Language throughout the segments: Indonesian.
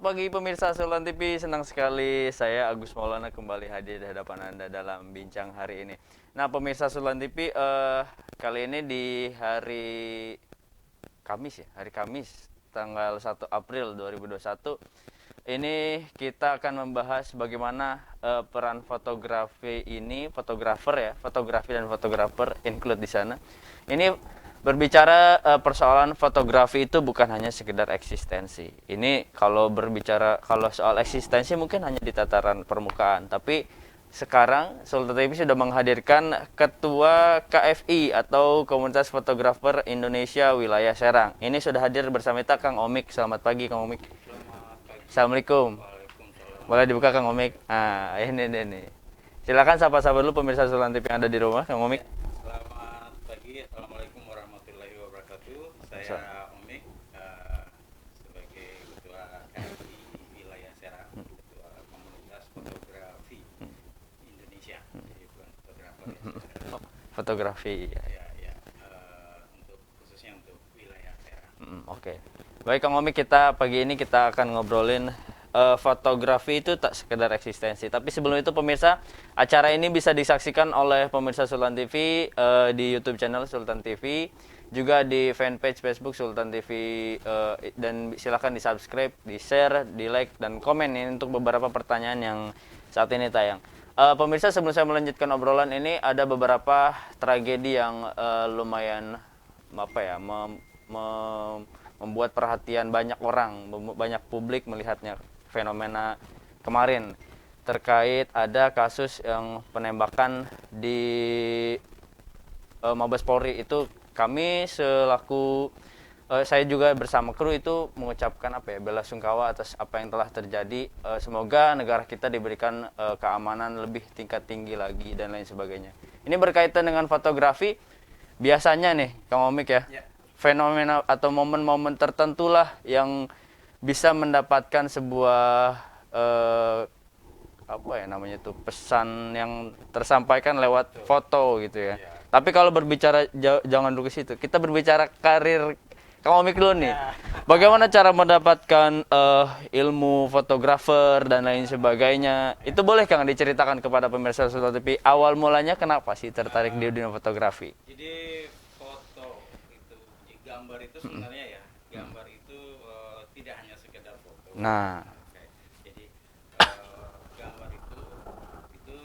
pagi pemirsa Sultan TV, senang sekali saya Agus Maulana kembali hadir di hadapan Anda dalam bincang hari ini. Nah pemirsa Sultan TV, kali ini di hari Kamis ya, hari Kamis tanggal 1 April 2021. Ini kita akan membahas bagaimana peran fotografi ini, fotografer ya, fotografi dan fotografer include di sana. Ini berbicara persoalan fotografi itu bukan hanya sekedar eksistensi. Ini kalau soal eksistensi mungkin hanya di tataran permukaan, tapi sekarang Sultan TV sudah menghadirkan Ketua KFI atau Komunitas Fotografer Indonesia Wilayah Serang. Ini sudah hadir bersama kita Kang Omik. Selamat pagi Kang Omik. Selamat pagi. Assalamualaikum. Waalaikumsalam. Boleh dibuka Kang Omik. Ah, ini. Silakan sapa-sapa dulu pemirsa Sultan TV yang ada di rumah, Kang Omik. Selamat pagi. Assalamualaikum warahmatullahi wabarakatuh. Saya Omik sebagai Ketua KFI Wilayah Serang, Ketua Komunitas Fotografi Indonesia. Jadi bukan fotografer ya. Fotografi ya. Untuk khususnya untuk wilayah Serang. Oke. Baik Kang Omik, pagi ini kita akan ngobrolin fotografi itu tak sekedar eksistensi. Tapi sebelum itu pemirsa, acara ini bisa disaksikan oleh pemirsa Sultan TV di YouTube channel Sultan TV, juga di fanpage Facebook Sultan TV, dan silakan di-subscribe, di-share, di-like dan komen ini untuk beberapa pertanyaan yang saat ini tayang. Pemirsa, sebelum saya melanjutkan obrolan ini, ada beberapa tragedi yang lumayan membuat perhatian banyak orang, banyak publik melihatnya. Fenomena kemarin terkait ada kasus yang penembakan di Mabes Polri. Itu kami selaku saya juga bersama kru itu mengucapkan belasungkawa atas apa yang telah terjadi. Semoga negara kita diberikan keamanan lebih tingkat tinggi lagi dan lain sebagainya. Ini berkaitan dengan fotografi. Biasanya nih Kang Omik ya, fenomena atau momen-momen tertentu lah yang bisa mendapatkan sebuah pesan yang tersampaikan lewat foto gitu ya. Tapi kalau berbicara jangan dulu ke situ. Kita berbicara karir Kang Omik dulu nih. Bagaimana cara mendapatkan ilmu fotografer dan lain sebagainya? Itu boleh Kang diceritakan kepada pemirsa Sultan TV. Awal mulanya kenapa sih tertarik di dunia fotografi? Jadi foto itu, gambar itu sebenarnya gambar itu tidak hanya sekedar foto. Nah, Jadi gambar itu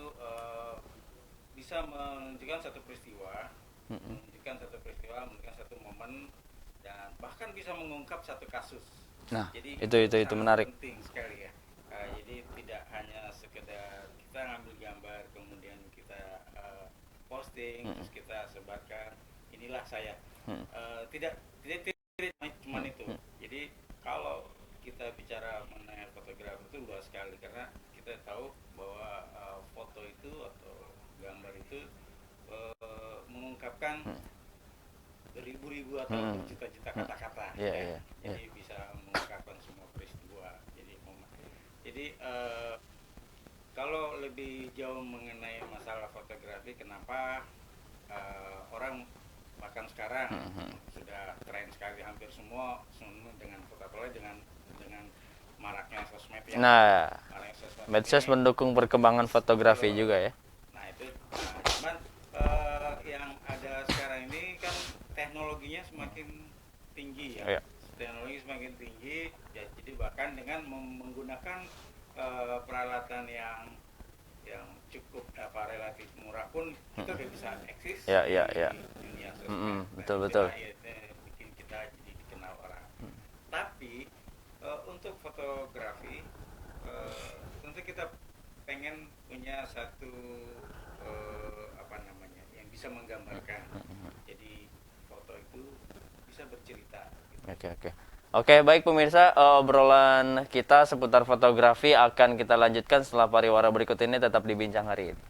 bisa menunjukkan satu peristiwa, menunjukkan satu momen, dan bahkan bisa mengungkap satu kasus. Nah, Jadi itu menarik. penting sekali ya. Jadi tidak hanya sekedar kita ngambil gambar kemudian kita posting terus kita sebarkan inilah saya. Tidak cuma itu. Jadi kalau kita bicara mengenai fotografi itu luas sekali karena kita tahu bahwa foto itu atau gambar itu mengungkapkan ribu-ribu atau juta-juta kata-kata. Jadi bisa mengungkapkan semua peristiwa. Jadi kalau lebih jauh mengenai masalah fotografi, kenapa orang bahkan sekarang sudah tren sekali hampir semua dengan fotografi dengan maraknya sosmed ya. Nah, medsos mendukung perkembangan fotografi juga ya. Nah itu, cuman yang ada sekarang ini kan teknologinya semakin tinggi ya. Teknologi semakin tinggi, ya, jadi bahkan dengan menggunakan peralatan yang cukup relatif murah pun kita udah bisa eksis di dunia sosmed. Betul. Bikin kita jadi dikenal orang. Tapi untuk fotografi tentu kita pengen punya satu yang bisa menggambarkan. Jadi foto itu bisa bercerita. Oke, baik pemirsa, obrolan kita seputar fotografi akan kita lanjutkan setelah pariwara berikut ini. Tetap di Bincang Hari ini.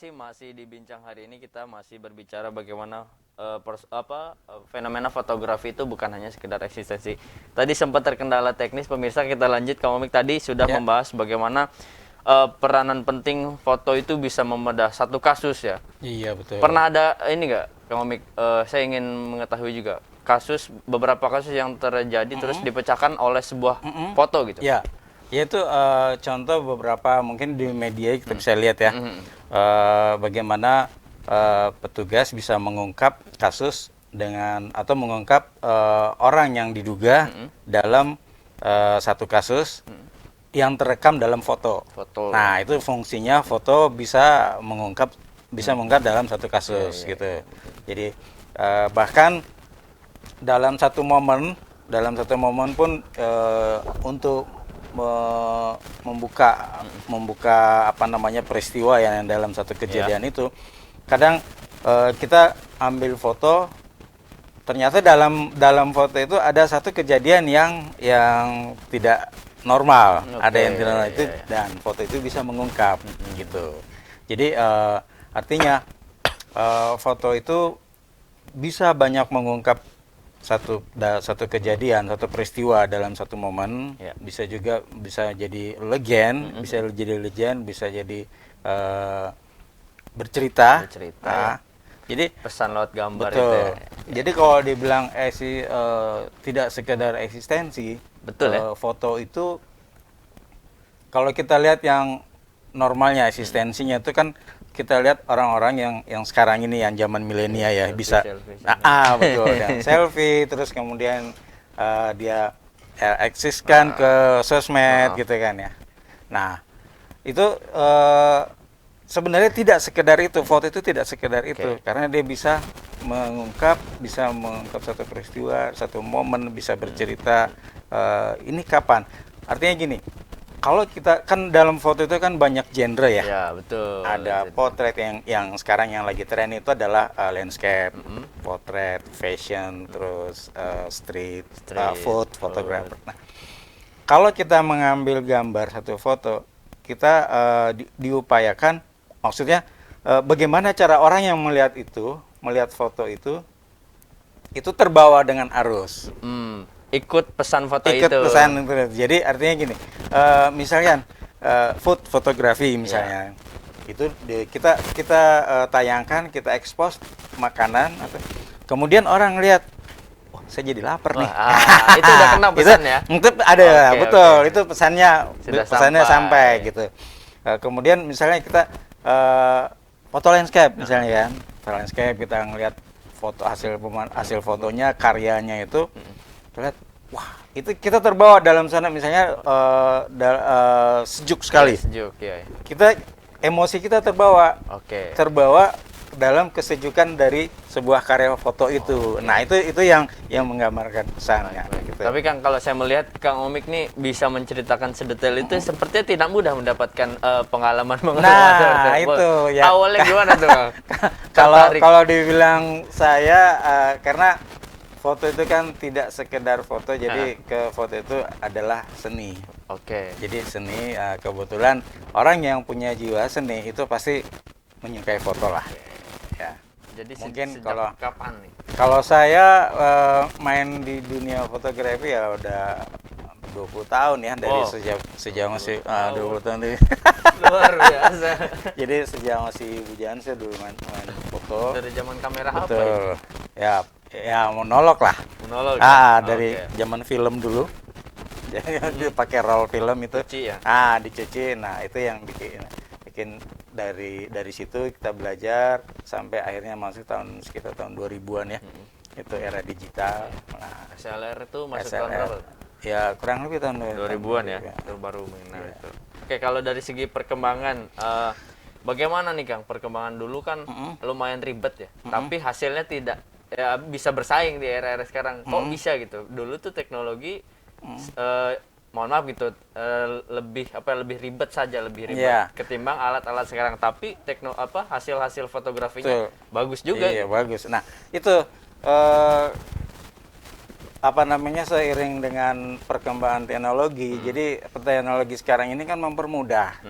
sih masih di bincang hari ini kita masih berbicara bagaimana fenomena fotografi itu bukan hanya sekedar eksistensi. Tadi sempat terkendala teknis pemirsa, kita lanjut. Kang Omik tadi sudah membahas bagaimana peranan penting foto itu bisa membedah satu kasus ya. Iya betul. Pernah ada ini enggak Kang Omik, saya ingin mengetahui juga beberapa kasus yang terjadi terus dipecahkan oleh sebuah foto gitu. Ya. Yaitu contoh beberapa mungkin di media kita bisa lihat ya, bagaimana petugas bisa mengungkap kasus dengan atau mengungkap orang yang diduga dalam satu kasus yang terekam dalam foto. Nah itu fungsinya foto bisa mengungkap dalam satu kasus gitu. Jadi bahkan dalam satu momen pun untuk membuka apa namanya peristiwa yang dalam satu kejadian itu kadang kita ambil foto, ternyata dalam foto itu ada satu kejadian yang tidak normal, ada yang tidak normal itu dan foto itu bisa mengungkap gitu. Jadi artinya foto itu bisa banyak mengungkap satu kejadian, satu peristiwa dalam satu momen, bisa jadi legend, bisa jadi bercerita. Jadi pesan lewat gambar betul. itu. Jadi kalau dibilang tidak sekedar eksistensi, betul foto itu kalau kita lihat yang normalnya eksistensinya itu kan kita lihat orang-orang yang sekarang ini yang zaman milenial ya bisa betul dan selfie terus kemudian dia eksiskan ke sosmed gitu kan ya. Nah itu sebenarnya tidak sekedar itu, foto itu tidak sekedar itu karena dia bisa mengungkap satu peristiwa, satu momen, bisa bercerita ini kapan. Artinya gini, kalau kita kan dalam foto itu kan banyak genre ya. Ya, betul. Ada potret yang sekarang yang lagi tren itu adalah landscape, potret, fashion, terus street food, photographer. Nah, kalau kita mengambil gambar satu foto, kita diupayakan, maksudnya bagaimana cara orang yang melihat foto itu terbawa dengan arus. Ikut pesan foto itu. Jadi artinya gini, misalnya food fotografi misalnya, itu kita tayangkan, kita expose makanan, kemudian orang lihat, oh saya jadi lapar nih. Itu udah kena pesan ya? Itu ada, betul. Itu pesannya sampai gitu. Kemudian misalnya kita foto landscape misalnya kan, foto landscape kita ngelihat foto hasil fotonya, karyanya itu. Lihat, wah itu kita terbawa dalam sana misalnya sejuk sekali. Sejuk ya. Emosi kita terbawa dalam kesejukan dari sebuah karya foto itu. Nah itu yang menggambarkan pesannya. Gitu. Tapi Kang, kalau saya melihat Kang Omik nih bisa menceritakan sedetail itu, sepertinya tidak mudah mendapatkan pengalaman mengenai itu ya. Awalnya gimana tuh? Kalau dibilang saya karena foto itu kan tidak sekedar foto, jadi ke foto itu adalah seni. Jadi seni, kebetulan orang yang punya jiwa seni itu pasti menyukai foto lah. Ya. Jadi mungkin sejak kapan nih? Kalau saya main di dunia fotografi ya udah 20 tahun ya, dari sejak masih 20 tahun dari luar biasa. Jadi sejak masih bujaan saya dulu main foto. Dari zaman kamera betul. apa itu? Ya monolog lah. Monolog. Dari zaman film dulu. Jadi dia pakai roll film itu. Dicuci ya? Dicuci. Nah, itu yang bikin dari situ kita belajar sampai akhirnya masuk sekitar tahun 2000-an ya. Itu era digital. Nah, SLR itu masuk tahun berapa? Ya, kurang lebih tahun 2000-an ya. Itu baru mengenal itu. Oke, kalau dari segi perkembangan bagaimana nih Kang? Perkembangan dulu kan lumayan ribet ya. Tapi hasilnya tidak bisa bersaing di era-era sekarang. Kok bisa gitu? Dulu tuh teknologi mohon maaf gitu lebih ribet ketimbang alat-alat sekarang, tapi hasil-hasil fotografinya bagus juga. Iya, bagus. Nah, itu apa namanya, seiring dengan perkembangan teknologi, jadi teknologi sekarang ini kan mempermudah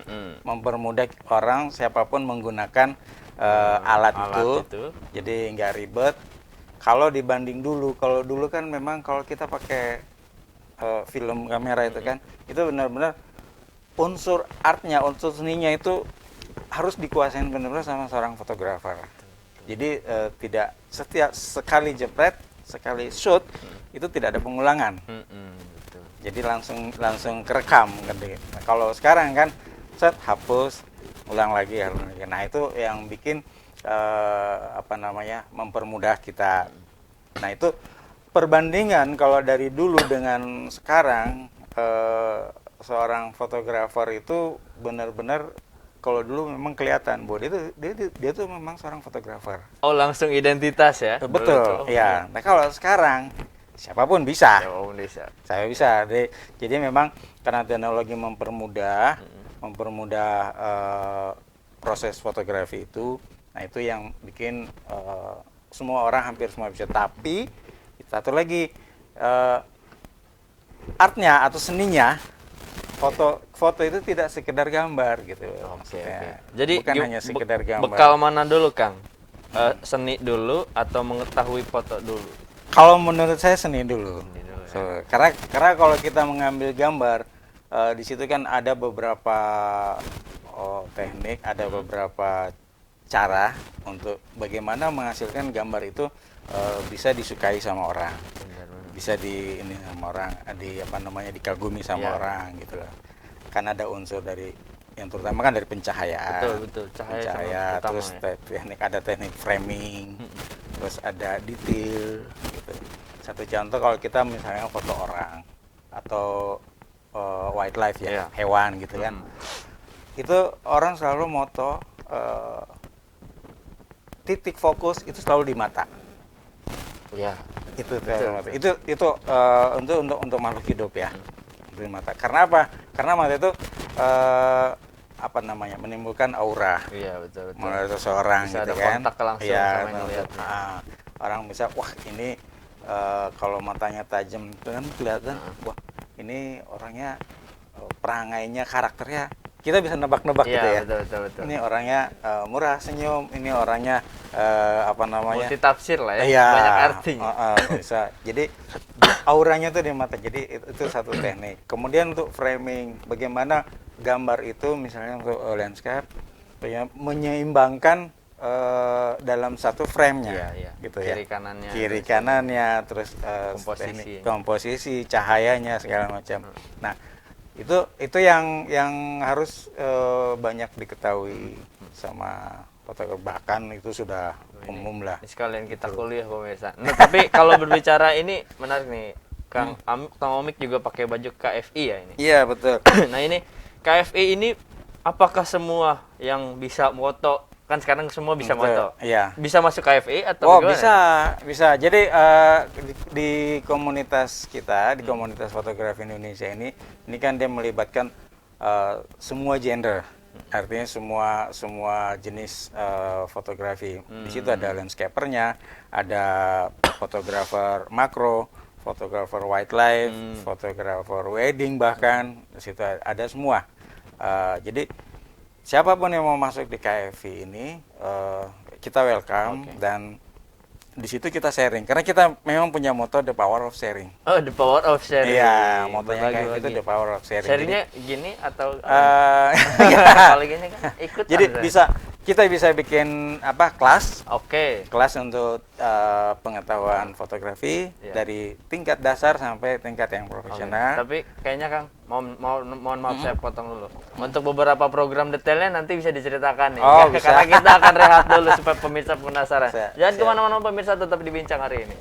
orang siapapun menggunakan alat itu, jadi nggak ribet. Kalau dibanding dulu, kalau dulu kan memang kalau kita pakai film kamera itu kan, itu benar-benar unsur artnya, unsur seninya itu harus dikuasain benar-benar sama seorang fotografer. Jadi tidak setiap sekali jepret, sekali shoot itu tidak ada pengulangan. Betul. Jadi langsung kerekam gitu. Nah, kalau sekarang kan set hapus, ulang lagi. Nah, itu yang bikin apa namanya, mempermudah kita. Nah, itu perbandingan kalau dari dulu dengan sekarang, seorang fotografer itu benar-benar, kalau dulu memang kelihatan bahwa dia tuh memang seorang fotografer. Oh, langsung identitas ya? Betul, ya. Nah, kalau sekarang siapapun bisa. Saya bisa. Jadi memang karena teknologi mempermudah proses fotografi itu. Nah, itu yang bikin hampir semua bisa. Tapi satu lagi, artnya atau seninya, foto itu tidak sekedar gambar gitu. Oke. Jadi bukan hanya sekedar gambar. Bekal mana dulu, Kang? Seni dulu atau mengetahui foto dulu? Kalau menurut saya seni dulu. Karena kalau kita mengambil gambar, di situ kan ada beberapa teknik, ada beberapa cara untuk bagaimana menghasilkan gambar itu bisa disukai sama orang, bisa sama orang, dikagumi sama orang gitu loh. Kan ada unsur dari yang terutama kan dari pencahayaan. Betul. Cahaya, terus ada teknik framing, terus ada detail gitu. Satu contoh, kalau kita misalnya foto orang atau wildlife ya, hewan gitu kan. Itu orang selalu moto titik fokus itu selalu di mata. Ya. Itu untuk makhluk hidup ya. Di mata. Karena apa? Karena mata itu menimbulkan aura. Iya, betul. Menurut seseorang bisa gitu ada kan. kontak langsung sama yang ngeliat. Orang bisa, wah ini kalau matanya tajam itu kan kelihatan, wah ini orangnya perangainya, karakternya kita bisa nebak-nebak gitu ya. Betul. Ini orangnya murah senyum, ini orangnya multitafsir lah ya, iya, banyak artinya. Bisa. Jadi auranya tuh di mata. Jadi itu satu teknik. Kemudian untuk framing, bagaimana gambar itu misalnya untuk landscape menyeimbangkan dalam satu frame-nya, gitu ya. Kiri kanannya, terus komposisi, cahayanya segala macam. Nah, itu yang harus banyak diketahui sama fotografer, bahkan itu sudah umum lah. Ini sekalian kita kuliah pemirsa. Nah, tapi kalau berbicara ini menarik nih, Kang Omik juga pakai baju KFI ya ini. Iya, betul. Nah, ini KFI ini apakah semua yang bisa moto, kan sekarang semua bisa moto? Iya. Bisa masuk KFI atau bagaimana? Bisa. Jadi di komunitas kita, di komunitas fotografi Indonesia ini kan dia melibatkan semua gender. Artinya semua jenis fotografi. Di situ ada landscapernya, ada fotografer makro, fotografer wildlife, fotografer wedding, bahkan di situ ada semua. Jadi siapapun yang mau masuk di KFV ini, kita welcome. Dan di situ kita sharing, karena kita memang punya moto the power of sharing. Oh, the power of sharing. Iya, motonya KFV itu the power of sharing. Sharingnya gini atau kalau gini kan ikut. Jadi kita bisa bikin kelas. Kelas untuk pengetahuan fotografi dari tingkat dasar sampai tingkat yang profesional. Tapi kayaknya Kang, mohon maaf saya potong dulu. Untuk beberapa program detailnya nanti bisa diceritakan nih. Bisa. Karena kita akan rehat dulu supaya pemirsa penasaran. Jangan kemana-mana pemirsa, tetap di Bincang hari ini.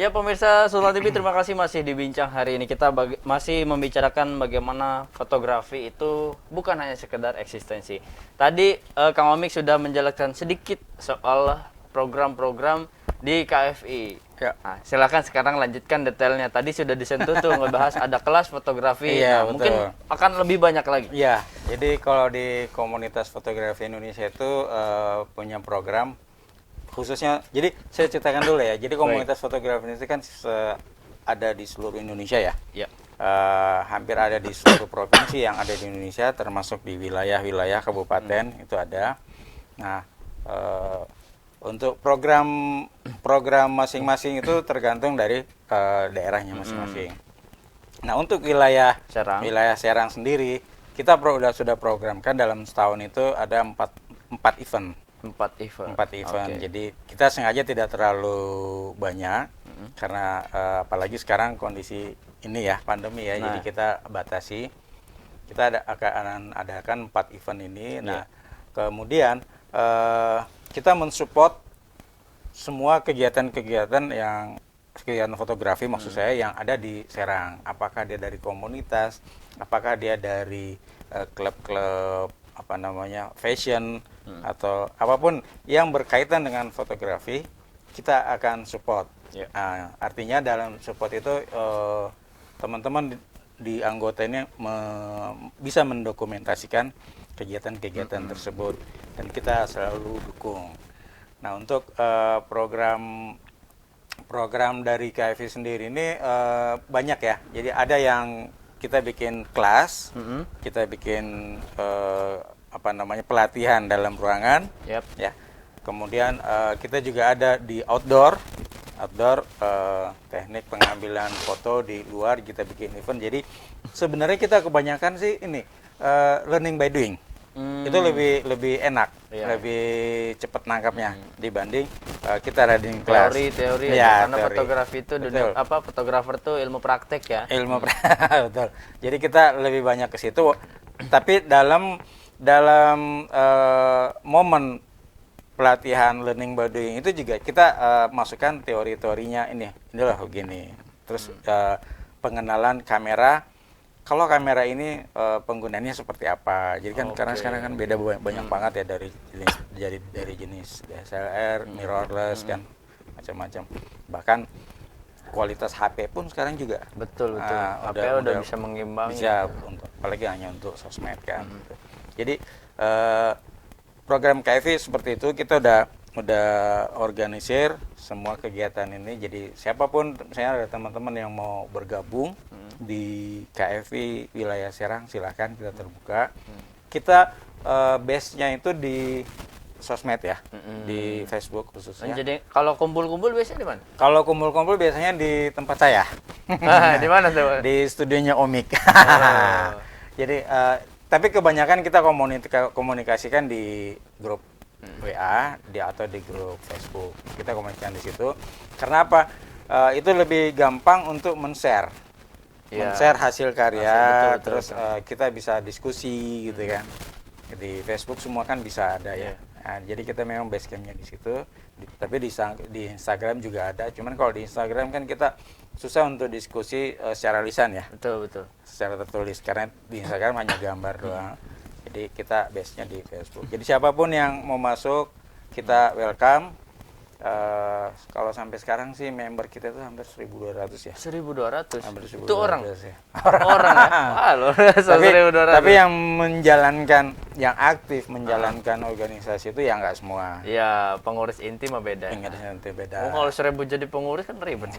Ya pemirsa Sultan TV, terima kasih masih dibincang hari ini. Kita masih membicarakan bagaimana fotografi itu bukan hanya sekedar eksistensi. Tadi Kang Omik sudah menjelaskan sedikit soal program-program di KFI. Ya. Nah, silakan sekarang lanjutkan detailnya. Tadi sudah disentuh tuh ngebahas ada kelas fotografi. Iya, Nah, mungkin betul. akan lebih banyak lagi. Ya, jadi kalau di komunitas fotografi Indonesia itu punya program khususnya. Jadi saya ceritakan dulu ya. Jadi komunitas fotografi Indonesia kan ada di seluruh Indonesia ya. Ya. Hampir ada di seluruh provinsi yang ada di Indonesia, termasuk di wilayah-wilayah kabupaten itu ada. Nah, untuk program masing-masing itu tergantung dari daerahnya masing-masing. Nah, untuk wilayah Serang sendiri, kita sudah programkan dalam setahun itu ada 4 event. 4 event. Okay. Jadi kita sengaja tidak terlalu banyak karena apalagi sekarang kondisi ini ya, pandemi ya. Jadi kita batasi. Kita akan adakan 4 event ini. Nah, kemudian kita mensupport semua kegiatan-kegiatan fotografi maksud saya yang ada di Serang. Apakah dia dari komunitas, apakah dia dari klub-klub fashion atau apapun yang berkaitan dengan fotografi, kita akan support. Artinya dalam support itu teman-teman di anggota ini bisa mendokumentasikan kegiatan-kegiatan tersebut dan kita selalu dukung. Nah, untuk program dari KFI sendiri ini banyak ya. Jadi ada yang kita bikin kelas, kita bikin pelatihan dalam ruangan, ya. Kemudian kita juga ada di outdoor teknik pengambilan foto di luar, kita bikin event. Jadi sebenarnya kita kebanyakan sih ini learning by doing. Itu lebih enak, lebih cepat nangkapnya dibanding kita reading kelas. Teori Ya, karena teori. fotografi itu fotografer itu ilmu praktek ya. Betul. Jadi kita lebih banyak ke situ. Tapi dalam momen pelatihan learning by doing itu juga kita masukkan teori-teorinya inilah begini. Terus pengenalan kamera. Kalau kamera ini penggunaannya seperti apa? Jadi kan karena sekarang kan beda banyak banget ya dari jenis DSLR, mirrorless kan macam-macam. Bahkan kualitas HP pun sekarang juga betul. HP udah bisa mengimbangi. Bisa apalagi hanya untuk sosmed kan. Jadi program KFI seperti itu kita udah organisir semua kegiatan ini. Jadi siapapun misalnya ada teman-teman yang mau bergabung di KFI wilayah Serang, silakan, kita terbuka. Kita base-nya itu di sosmed ya, di Facebook khususnya. Jadi kalau kumpul-kumpul biasanya di mana? Kalau kumpul-kumpul biasanya di tempat saya. Di mana tuh? Di studionya Omik. Jadi tapi kebanyakan kita komunikasikan di grup WA atau di grup Facebook. Kita komunikasikan di situ. Karena apa? Itu lebih gampang untuk men-share hasil karya, betul. Kita bisa diskusi gitu kan. Di Facebook semua kan bisa ada ya. Nah, jadi kita memang base camp-nya di situ. Tapi di Instagram juga ada. Cuman kalau di Instagram kan kita susah untuk diskusi secara lisan ya. Betul. Secara tertulis karena di Instagram hanya gambar doang. Jadi kita base-nya di Facebook. Jadi siapapun yang mau masuk kita welcome. Kalau sampai sekarang sih member kita itu hampir 1.200 ya. 1.200? Hampir 1.200 itu orang? Ya. Orang ya? Wah, luar biasa, 1.200. Tapi yang aktif menjalankan organisasi itu ya nggak semua. Iya, pengurus inti mah beda. Pengurus inti beda. Kalau 1.000 jadi pengurus kan ribet.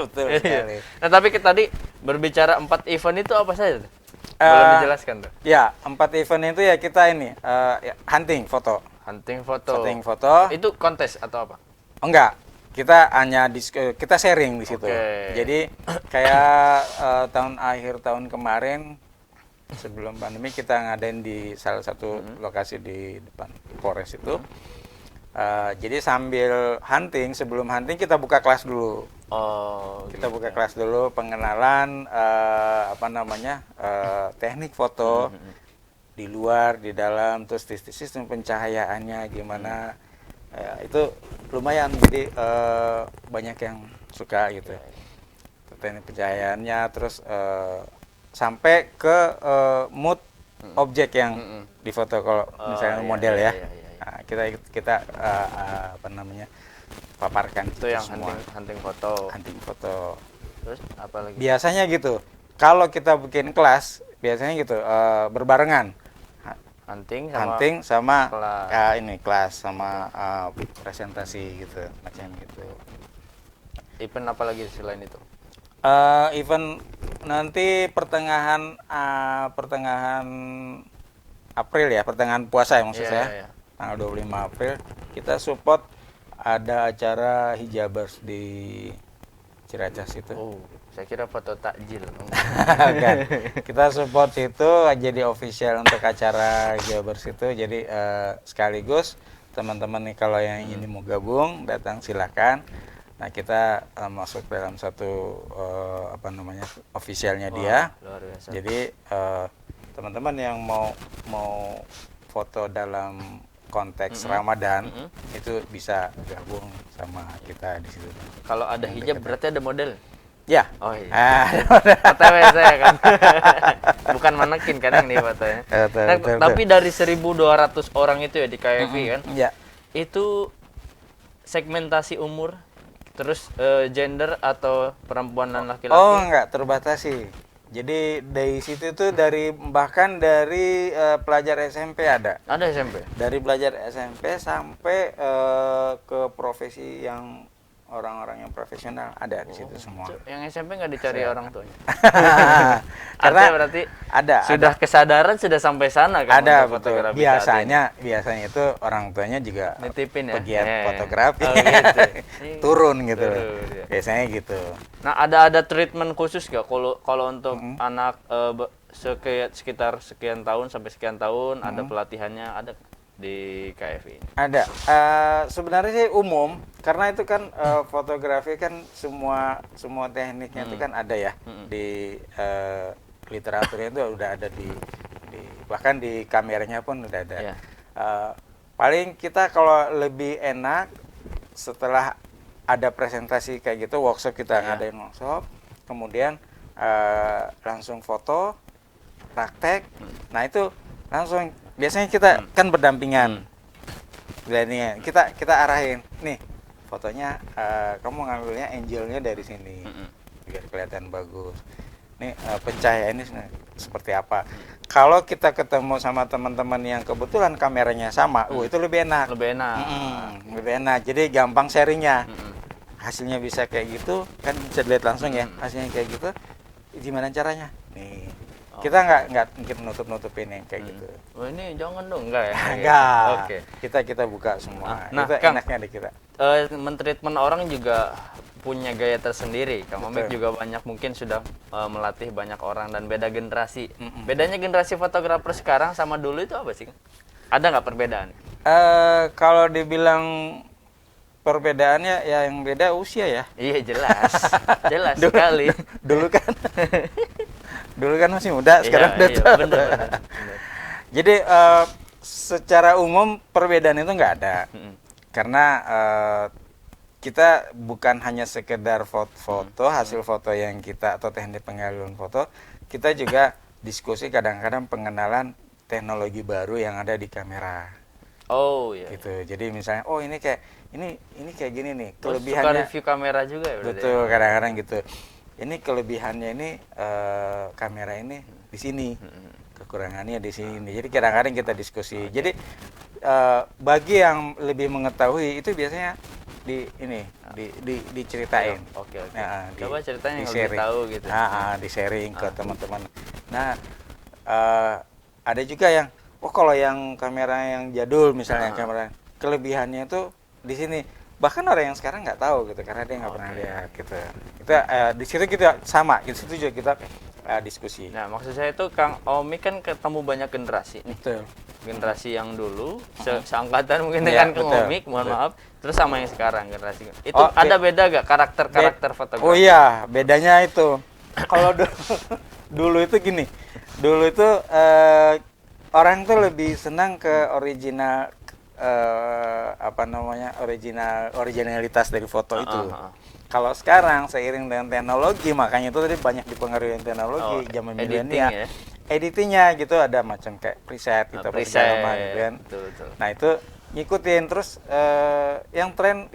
Betul sekali. Nah, tapi tadi berbicara 4 event itu apa saja? Belum dijelaskan tuh. Ya, 4 event itu ya kita hunting foto. Hunting foto. Itu kontes atau apa? Enggak. Kita hanya kita sharing di situ. Jadi kayak akhir tahun kemarin sebelum pandemi kita ngadain di salah satu lokasi di depan Polres itu. Jadi sambil hunting, sebelum hunting kita buka kelas dulu. Kita buka kelas dulu pengenalan teknik foto. Di luar, di dalam, terus sistem pencahayaannya gimana, Ya, itu lumayan, jadi banyak yang suka gitu. Teknik pencahayaannya, terus sampai ke mood objek yang difoto kalau misalnya model ya. Nah, kita apa namanya, paparkan Itu yang semua. hunting foto. Hunting foto. Terus apa lagi? Biasanya gitu. Kalau kita bikin kelas, biasanya gitu berbarengan. Hunting sama Kelas. Ini kelas sama presentasi gitu, macam gitu. Event apa lagi selain itu? Event nanti pertengahan April ya, pertengahan puasa ya maksud Iya, saya. iya. Tanggal 25 April kita support ada acara hijabers di Ciracas itu. Oh, saya kira foto takjil. Kan. Kita support itu jadi official untuk acara hijabers itu. Jadi sekaligus teman-teman nih kalau yang ini mau gabung datang silakan. Nah, kita masuk dalam satu apa namanya, officialnya dia. Luar biasa. Jadi teman-teman yang mau foto dalam konteks Ramadan itu bisa gabung sama kita di situ. Kalau ada hijab berarti ada model. Ya. Oh iya. Ah, OTW saya kan. Bukan manekin kan yang nih fotonya. Betul, betul, Tapi dari 1.200 orang itu ya di KFV kan. ya. Itu segmentasi umur, terus gender atau perempuan dan laki-laki. Oh, enggak terbatasi. Jadi dari situ tuh bahkan dari pelajar SMP ada. Ada SMP. Dari pelajar SMP sampai ke profesi yang orang-orang yang profesional ada di situ semua. Yang SMP nggak dicari orang tuanya. Karena Artinya berarti ada kesadaran sudah sampai sana kan. ada untuk betul. fotografi saat ini. Biasanya itu orang tuanya juga Nitipin ya? pegiat Iya. fotografi. Oh, gitu. Turun gitu. Turun, ya. Biasanya gitu. Nah, ada treatment khusus nggak kalau untuk anak sekitar sekian tahun sampai sekian tahun ada pelatihannya ada di KFV ini? Ada. Sebenarnya sih umum karena itu kan fotografi kan semua tekniknya itu kan ada ya di literaturnya itu udah ada di bahkan di kameranya pun udah ada. Iya. Paling kita kalau lebih enak setelah ada presentasi kayak gitu, workshop kita ngadain workshop, kemudian langsung foto, praktek. Nah itu langsung biasanya kita kan berdampingan. Jadi kita arahin, nih fotonya kamu ngambilnya angle-nya dari sini biar kelihatan bagus. Nih pencahayaannya seperti apa. Kalau kita ketemu sama teman-teman yang kebetulan kameranya sama, itu lebih enak. Lebih enak. Lebih enak. Jadi gampang sharingnya. Hasilnya bisa kayak gitu, kan bisa dilihat langsung ya. Hasilnya kayak gitu. Gimana caranya? Nih. Kita nggak mungkin nutup-nutupin yang kayak gitu. Oh, ini jangan dong, enggak ya? Enggak. Oke. Kita buka semua. Nah, itu Kang, enaknya di kita. mentreatment orang juga punya gaya tersendiri. Kang Omik Betul. juga banyak mungkin sudah melatih banyak orang dan beda generasi. Bedanya generasi fotografer sekarang sama dulu itu apa sih? Ada nggak perbedaan? Kalau dibilang perbedaannya ya yang beda usia ya. Iya jelas, jelas sekali. Dulu kan masih muda, sekarang udah tua. Bener. Jadi secara umum perbedaan itu nggak ada. Karena kita bukan hanya sekedar foto, hasil foto yang kita atau teknik pengambilan foto, kita juga diskusi kadang-kadang pengenalan teknologi baru yang ada di kamera. Oh iya. Gitu. Jadi misalnya, oh ini kayak kayak gini nih, Suka kelebihannya. review kamera juga ya? berarti? Betul, kadang-kadang gitu. Ini kelebihannya ini kamera ini di sini, kekurangannya di sini. Jadi kadang-kadang kita diskusi. Jadi bagi yang lebih mengetahui itu biasanya diceritain. Oke. Nah, Coba ceritanya yang lebih di-sharing. tahu gitu. Di sharing ke teman-teman. Nah, ada juga yang, kalau yang kamera yang jadul misalnya kamera kelebihannya itu di sini. Bahkan orang yang sekarang nggak tahu gitu karena dia nggak pernah lihat gitu. Di situ kita sama, di situ juga kita diskusi. Nah, maksud saya itu Kang Omik kan ketemu banyak generasi nih. Betul. Generasi yang dulu seangkatan mungkin Iya, dengan Kang betul, Omik, mohon betul. maaf. Terus sama yang sekarang generasi. Itu Oh, ada beda gak karakter fotografi? Oh iya, bedanya itu. Kalau dulu itu gini. Dulu itu orang tuh lebih senang ke original originalitas dari foto itu. Kalau sekarang seiring dengan teknologi, makanya itu tadi banyak dipengaruhi teknologi zaman milenial. Ya? Editingnya gitu ada macam kayak preset gitu, preset gitu kan. Betul. Nah itu ngikutin terus yang tren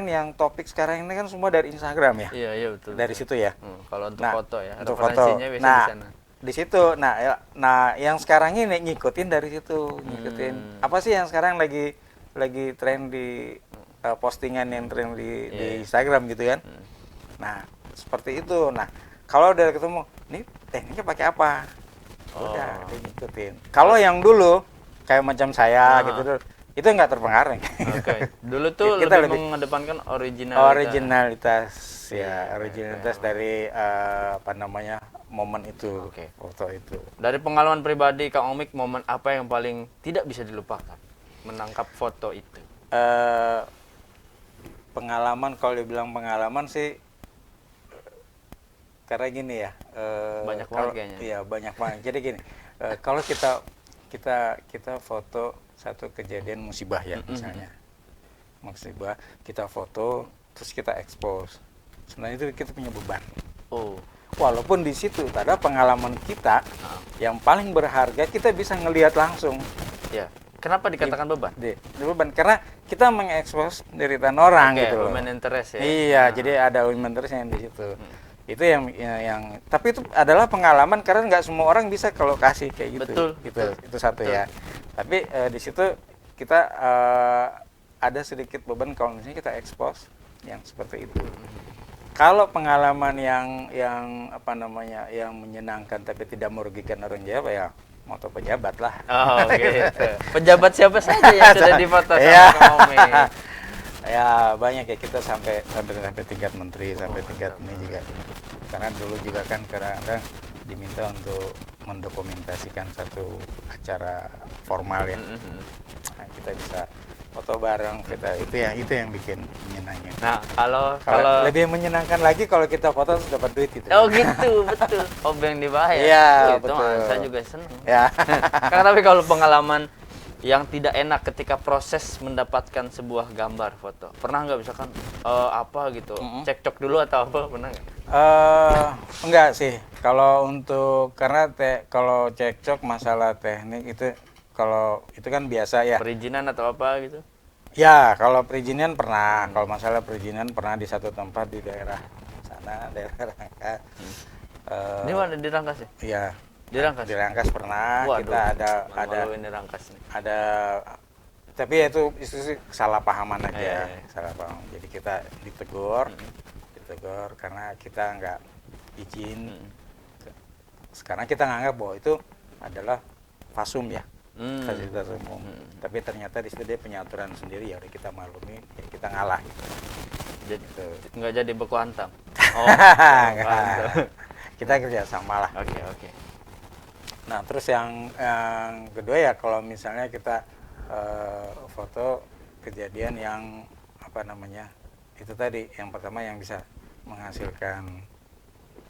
yang topik sekarang ini kan semua dari Instagram ya. Iya betul. Dari situ ya. Kalau untuk Nah, foto ya, untuk referensinya foto. biasanya di sana. Di situ. Nah yang sekarang ini ngikutin dari situ, ngikutin apa sih yang sekarang lagi tren di postingan yang tren di Instagram gitu kan. Nah seperti itu. Nah kalau udah ketemu, nih tekniknya pakai apa? Udah ngikutin. Kalau yang dulu kayak macam saya gitu, itu nggak terpengaruh. Oke. Dulu tuh kita lebih mengedepankan originalitas dari momen itu, foto itu. Dari pengalaman pribadi Kang Omik, momen apa yang paling tidak bisa dilupakan menangkap foto itu? Pengalaman, kalau dibilang pengalaman sih, karena gini ya. Banyak banget kayaknya. Iya banyak banget. Jadi gini, kalau kita foto satu kejadian musibah ya misalnya, musibah kita foto terus kita expose, sebenarnya itu kita punya beban. Walaupun di situ ada pengalaman kita yang paling berharga, kita bisa ngelihat langsung. Ya. Kenapa dikatakan beban? Beban karena kita mengekspos penderitaan orang gitu loh. Human interest ya. Iya, jadi ada human interest yang di situ. Itu yang tapi itu adalah pengalaman karena nggak semua orang bisa ke lokasi kayak gitu. Betul. Itu satu ya. Tapi di situ kita ada sedikit beban kalau misalnya kita expose yang seperti itu. Kalau pengalaman yang menyenangkan tapi tidak merugikan orang Jawa ya moto pejabat lah. Gitu. Pejabat siapa saja yang sudah difoto sama Kang Omik? Ya banyak ya, kita sampai tingkat menteri, sampai tingkat ini juga. Karena dulu juga kan kadang-kadang diminta untuk mendokumentasikan satu acara formal ya. Nah, kita bisa foto bareng, itu yang bikin menyenangkan. Nah, kalau lebih menyenangkan lagi kalau kita foto terus dapat duit gitu. Oh gitu, betul. Yang dibayar. Iya, betul. Saya juga senang. Ya. Tapi kalau pengalaman yang tidak enak ketika proses mendapatkan sebuah gambar foto, pernah nggak misalkan cekcok dulu atau apa, pernah nggak? Enggak sih. Kalau kalau cekcok masalah teknik itu, kalau itu kan biasa ya. Perizinan atau apa gitu? Ya, kalau perizinan pernah. Kalau masalah perizinan pernah di satu tempat di daerah sana, daerah Rangkas. Ini mana di Rangkas ya? Iya. Di Rangkas. Di Rangkas pernah. Waduh, kita ada ini Rangkas nih. Ada, tapi itu sih kesalahpahaman aja. Salah paham. Jadi kita ditegur karena kita nggak izin. Sekarang kita nganggap bahwa itu adalah fasum ya. Fasilitas umum. Tapi ternyata di situ dia punya aturan sendiri, ya udah kita maklumi, ya kita ngalah gitu. Jadi nggak jadi beku hantam. Kita kerja sama lah. Oke. Nah terus yang kedua ya, kalau misalnya kita foto kejadian yang itu tadi, yang pertama yang bisa menghasilkan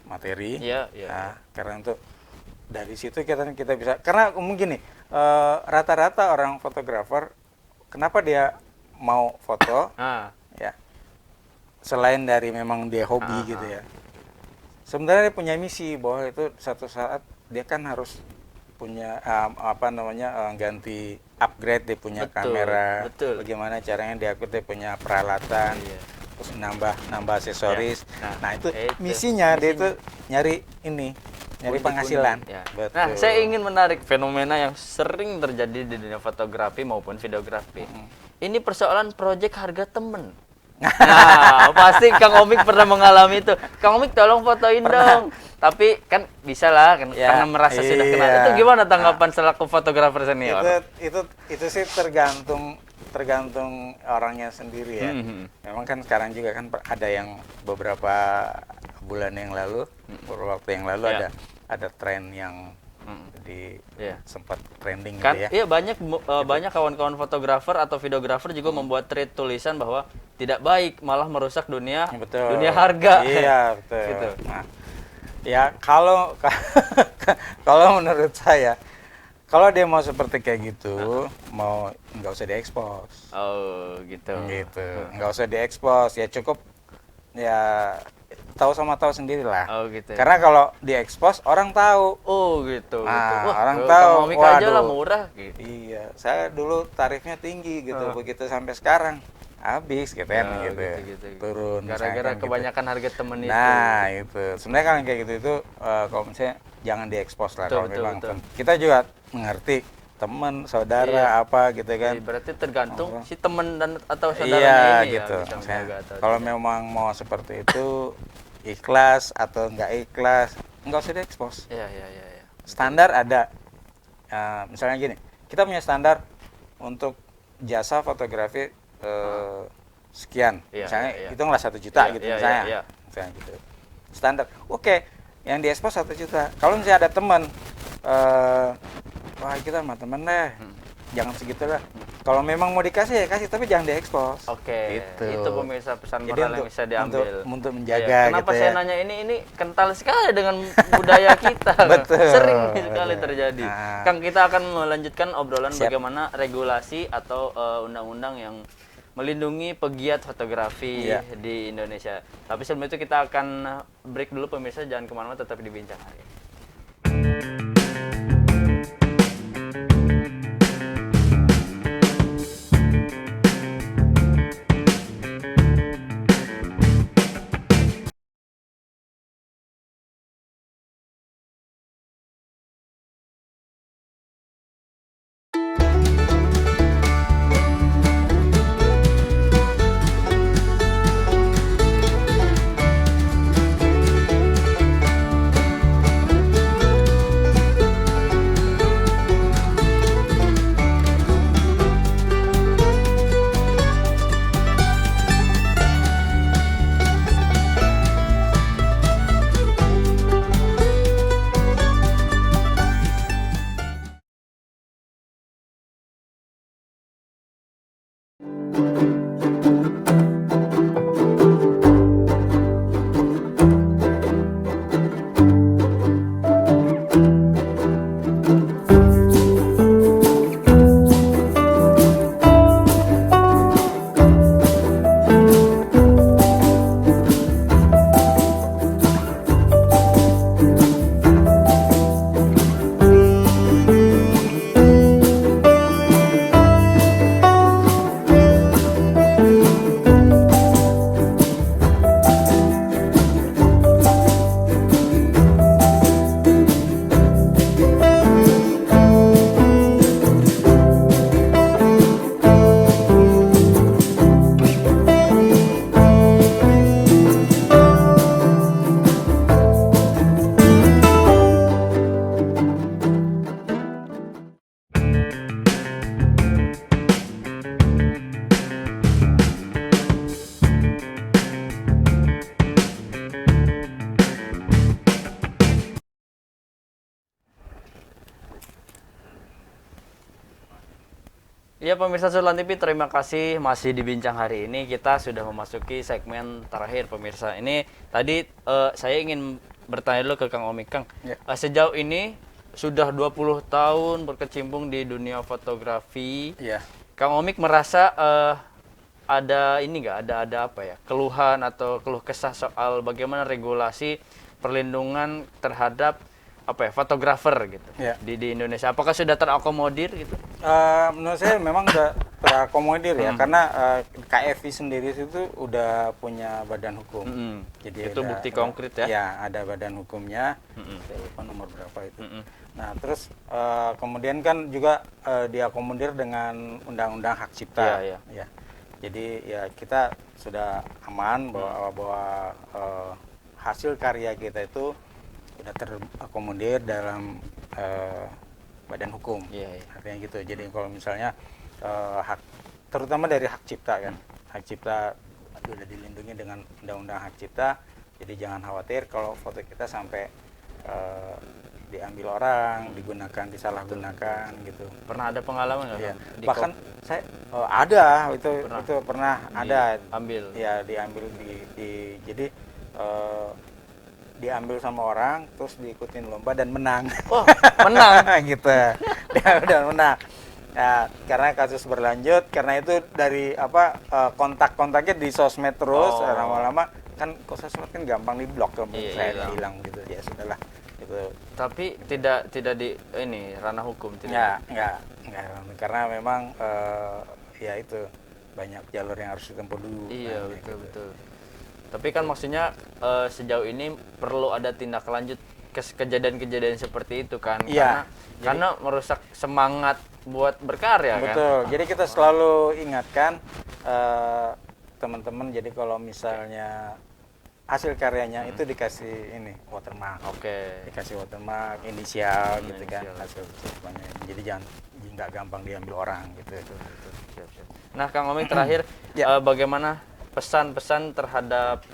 materi. Nah, karena untuk dari situ kita bisa, karena mungkin nih rata-rata orang fotografer, kenapa dia mau foto ya, selain dari memang dia hobi gitu ya, sebenarnya dia punya misi bahwa itu satu saat dia kan harus punya ganti upgrade, dia punya kamera, bagaimana caranya dia punya peralatan, terus nambah aksesoris. Nah itu misinya dia itu nyari penghasilan. Nah, saya ingin menarik fenomena yang sering terjadi di dunia fotografi maupun videografi. Ini persoalan proyek harga temen. Nah, pasti Kang Omik pernah mengalami itu. Kang Omik tolong fotoin dong. Tapi kan bisa lah kan, karena merasa sudah kenal. Itu gimana tanggapan selaku fotografer senior? Itu sih tergantung orangnya sendiri ya. Memang kan sekarang juga kan ada yang beberapa bulan yang lalu, beberapa waktu yang lalu ada tren yang sempat trending kan, gitu ya. Iya, banyak kawan-kawan fotografer atau videografer juga membuat thread tulisan bahwa tidak baik, malah merusak dunia harga. Iya, betul. Gitu. Nah, ya kalau menurut saya Kalau dia mau seperti kayak gitu, mau nggak usah diekspos. Oh, gitu. Gitu. Nggak usah diekspos, ya cukup ya tahu sama tahu sendiri lah. Oh, gitu. Karena kalau diekspos orang tahu. Oh, gitu. Nah, gitu. Wah, orang ke tahu. Kang Omik aja lah Waduh. murah gitu. Iya, saya dulu tarifnya tinggi gitu, begitu sampai sekarang habis gitu kan Oh, gitu, gitu. turun. Gara-gara misalkan gitu. kebanyakan harga temen itu. Nah itu sebenarnya kalau kayak gitu itu kalau misalnya jangan diekspos lah Betul, kalau betul, memang betul. kita juga mengerti teman saudara Iya. apa gitu kan. Jadi berarti tergantung Oh. si temen dan atau saudaranya Iya ini gitu. ya bisa Misalnya, menjaga atau kalau tidak. memang mau seperti itu ikhlas atau nggak ikhlas nggak usah diekspos. Iya, iya, iya, iya. Standar ada. Misalnya gini, kita punya standar untuk jasa fotografi sekian, Iya, misalnya iya, iya. hitunglah 1 juta Iya, gitu iya, misalnya, iya, iya. misalnya gitu. Standar, oke, yang diekspos 1 juta. Kalau misalnya ada teman, wah kita sama temen deh, jangan segitu lah. Kalau memang mau dikasih ya kasih, tapi jangan diekspos. Oke, Gitu. itu pemirsa pesan Jadi moral yang bisa diambil. untuk menjaga Iya, kenapa gitu saya ya. nanya ini kental sekali dengan budaya kita. Betul, Sering sekali betul. terjadi. Nah. Kang, kita akan melanjutkan obrolan Siap. bagaimana regulasi atau undang-undang yang melindungi pegiat fotografi Iya. di Indonesia. Tapi sebelum itu kita akan break dulu pemirsa, jangan kemana-mana, tetap di Bincang Hari ini. Ya pemirsa Sulan TV, terima kasih masih di Bincang Hari ini. Kita sudah memasuki segmen terakhir pemirsa. Ini tadi saya ingin bertanya dulu ke Kang Omik. Kang, Ya. sejauh ini sudah 20 tahun berkecimpung di dunia fotografi. Iya. Kang Omik merasa ada ini nggak, ada apa ya, keluhan atau keluh kesah soal bagaimana regulasi perlindungan terhadap apa ya, fotografer gitu Ya. di Indonesia? Apakah sudah terakomodir gitu? Menurut saya memang udah terakomodir ya, karena KFI sendiri itu udah punya badan hukum. Mm-mm. Jadi Itu bukti konkret ya? Ya, ada badan hukumnya. Mm-mm. Saya lupa nomor berapa itu. Mm-mm. Nah, terus kemudian kan juga diakomodir dengan Undang-Undang Hak Cipta. Iya, Ya. Jadi ya kita sudah aman bahwa hasil karya kita itu sudah terakomodir dalam badan hukum. Iya, iya. Artinya gitu. Jadi kalau misalnya hak, terutama dari hak cipta kan, hak cipta sudah dilindungi dengan Undang-Undang Hak Cipta. Jadi jangan khawatir kalau foto kita sampai diambil orang, digunakan, disalahgunakan gitu. Pernah ada pengalaman nggak? Ya. Kang? Di Bahkan saya ada itu Pernah? itu pernah ada diambil. ya diambil jadi diambil sama orang, terus diikutin lomba dan menang. Oh, menang. Gitu. Dia udah menang. Nah, karena kasus berlanjut, karena itu dari kontak-kontaknya di sosmed terus, Oh. lama-lama kan kok sosmed kan gampang diblok, gampang Iya, saya hilang. hilang gitu. Ya sudahlah. Gitu. Tapi tidak di ini ranah hukum tidak. Enggak, karena memang ya itu banyak jalur yang harus ditempuh dulu. Iya, Nah, betul gitu. betul. Tapi kan maksudnya sejauh ini perlu ada tindak lanjut ke kejadian-kejadian seperti itu kan, Iya, karena merusak semangat buat berkarya kan. Betul. Jadi kita selalu ingatkan teman-teman. Jadi kalau misalnya hasil karyanya itu dikasih ini watermark, Oke. dikasih watermark, inisial gitu kan, Inisial. hasil semuanya. Jadi jangan nggak gampang diambil orang gitu. Siap, siap. Nah, Kang Oming terakhir Ya. bagaimana pesan-pesan terhadap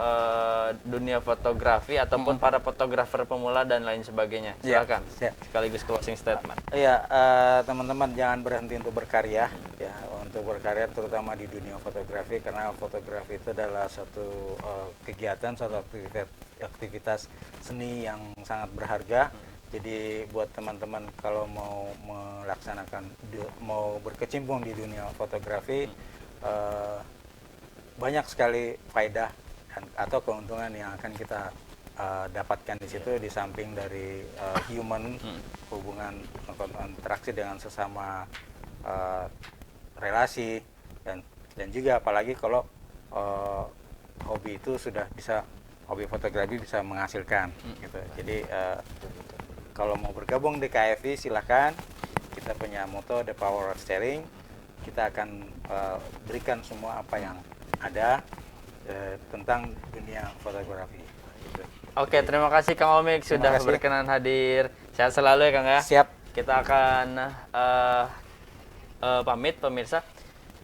dunia fotografi ataupun para fotografer pemula dan lain sebagainya? Ya, Silakan. siap. Sekaligus closing statement. Iya, teman-teman jangan berhenti untuk berkarya, ya, untuk berkarya terutama di dunia fotografi, karena fotografi itu adalah suatu kegiatan, suatu aktivitas seni yang sangat berharga. Jadi buat teman-teman kalau mau melaksanakan, mau berkecimpung di dunia fotografi, banyak sekali faedah atau keuntungan yang akan kita dapatkan di situ, di samping dari human, hubungan interaksi dengan sesama, relasi, dan juga apalagi kalau hobi itu sudah bisa, hobi fotografi bisa menghasilkan gitu. Jadi kalau mau bergabung di KFI silahkan, kita punya moto The Power of Sharing. Kita akan berikan semua apa yang ada tentang dunia fotografi gitu. Oke, terima kasih Kang Omik sudah kasih. berkenan hadir. Sehat selalu ya Kang ya. Siap. Kita akan pamit pemirsa.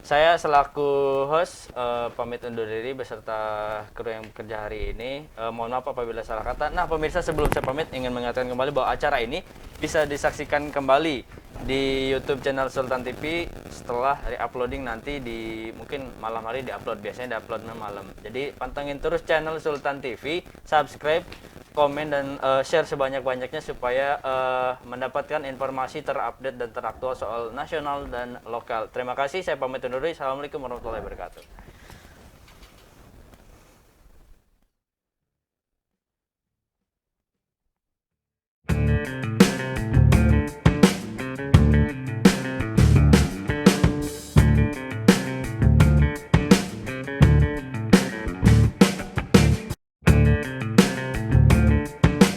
Saya selaku host pamit undur diri beserta kru yang bekerja hari ini. Mohon maaf apabila salah kata. Nah, pemirsa, sebelum saya pamit ingin mengingatkan kembali bahwa acara ini bisa disaksikan kembali di YouTube channel Sultan TV setelah re-uploading nanti di mungkin malam hari di-upload. Biasanya di-uploadnya malam. Jadi pantengin terus channel Sultan TV, subscribe, komen dan share sebanyak-banyaknya supaya mendapatkan informasi terupdate dan teraktual soal nasional dan lokal. Terima kasih, saya pamit undur diri. Assalamualaikum warahmatullahi wabarakatuh.